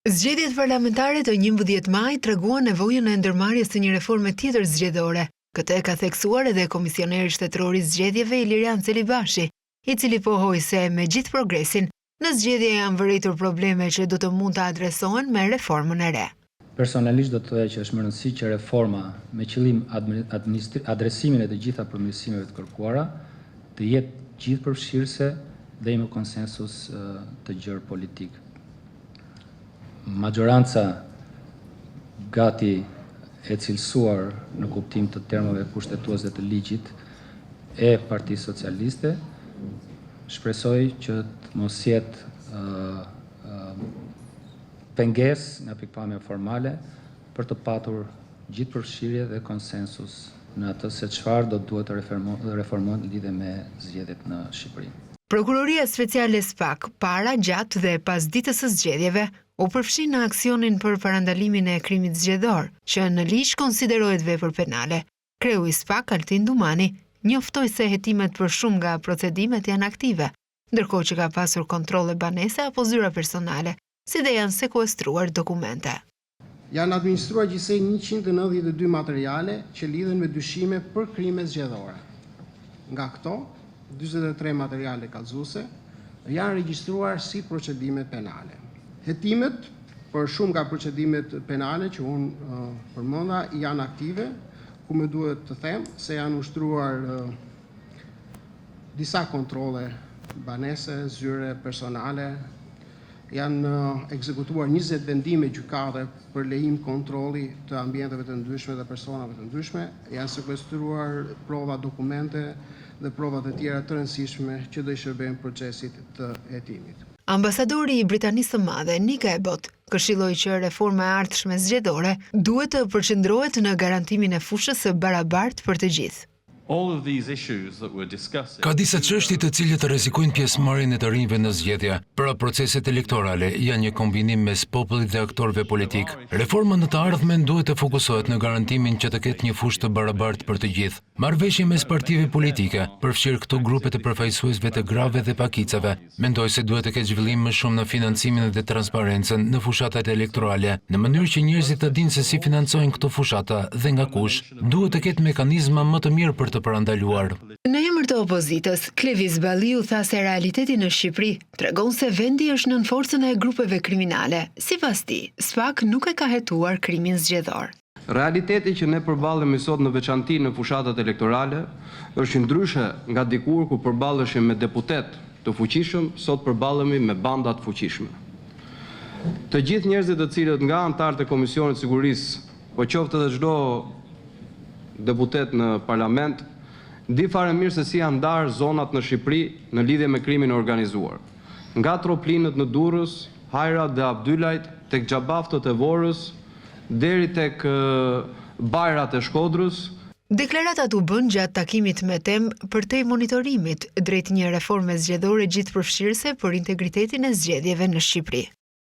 Zgjedhjet parlamentare të 11 maj treguan nevojën e ndërmarrjes së një reforme tjetër zgjedhore. Këtë e ka theksuar edhe komisioneri shtetëror i zgjedhjeve Ilirian Celibashi, i cili pohoi se me gjithë progresin, në zgjedhje janë vëritur probleme që do të mund të adresohen me reformën e re. Personalisht do të thoya që është më rëndësi që reforma me qëllim adresimin e të gjitha përmirësimeve të kërkuara të jetë gjithëpërfshirëse dhe me konsensus të gjerë politik. Majoranca gati e cilësuar në kuptim të termave kushtetuese të ligjit e Partisë Socialiste shpresoj që të mos jetë pengesë nga pikpamja formale për të patur gjithëpërfshirje dhe konsensus në atë se çfarë do duhet të reformohet lidhe me zgjedhjet në Shqipëri. Prokuroria Speciale SPAK, para, gjatë dhe pas ditës së zgjedhjeve, u përfshi në aksionin për parandalimin e krimit zgjedhor, që në ligj konsiderohet vepër penale. Kreu i SPAK, Altin Dumani, njoftoi se hetimet për shumë nga procedimet janë aktive, ndërkohë që ka pasur kontrolle banese apo zyra personale, si dhe janë sekuestruar dokumente. Janë administruar gjithsej 192 materiale që lidhen me dyshime për krime zgjedhore. Nga këto, 43 materiale kallëzuese janë regjistruar si procedime penale. Hetimet për shumë nga procedimet penale që unë përmenda janë aktive, ku më duhet të them se janë ushtruar disa kontrolle banese, zyre personale, janë ekzekutuar 20 vendime gjykate për lejim kontrolli të ambienteve të ndryshme dhe personave të ndryshme, janë sekuestruar prova dokumente dhe provat e tjera të rëndësishme që do i shërbejnë procesit të hetimit. Ambasadori i Britanisë së Madhe, Nick Abbott, këshilloi që reforma e ardhshme zgjedhore duhet të përqendrohet në garantimin e fushës së barabartë për të gjithë. Ka disa çështje të cilët rrezikojnë pjesëmarrjen e të rinjve në zgjedhje. Pra proceset elektorale janë një kombinim mes popullit dhe aktorëve politik. Reforma në të ardhmen duhet të fokusohet në garantimin që të ketë një fushë të barabartë për të gjithë. Marrëveshje mes partive politike, përfshirë këto grupe të përfaqësuesve të grave dhe pakicave, mendoj se duhet të ketë zhvillim më shumë në financimin dhe transparencën në fushatat elektorale, në mënyrë që njerëzit të dinë se si financojnë këto fushata dhe nga kush. Duhet të ketë mekanizma më të mirë për të parandaluar. Në emër të opozitës, Klevis Balliu tha se realiteti në Shqipëri tregon se vendi është nën forcën e grupeve kriminale. Sipas tij, SPAK nuk e ka hetuar krimin zgjedhor. Realiteti që ne përballemi sot në veçanti në fushatat elektorale është ndryshe nga dikur ku përballeshim me deputet të fuqishëm, sot përballemi me banda të fuqishme. Të gjithë njerëzit të cilët nga anëtarët e Komisionit të Sigurisë, po qoftë edhe çdo deputet në parlament, di fare mirë se si janë ndarë zonat në Shqipëri në lidhje me krimin e organizuar. Nga troplinët në Durrës, Hajrat dhe Abdylajt, tek xhabaftët e Vorrës, deri tek bajrat e Shkodrës. Deklaratat u bën gjatë takimit me temë përtej monitorimit drejt një reforme zgjedhore gjithëpërfshirëse për integritetin e zgjedhjeve në Shqipëri.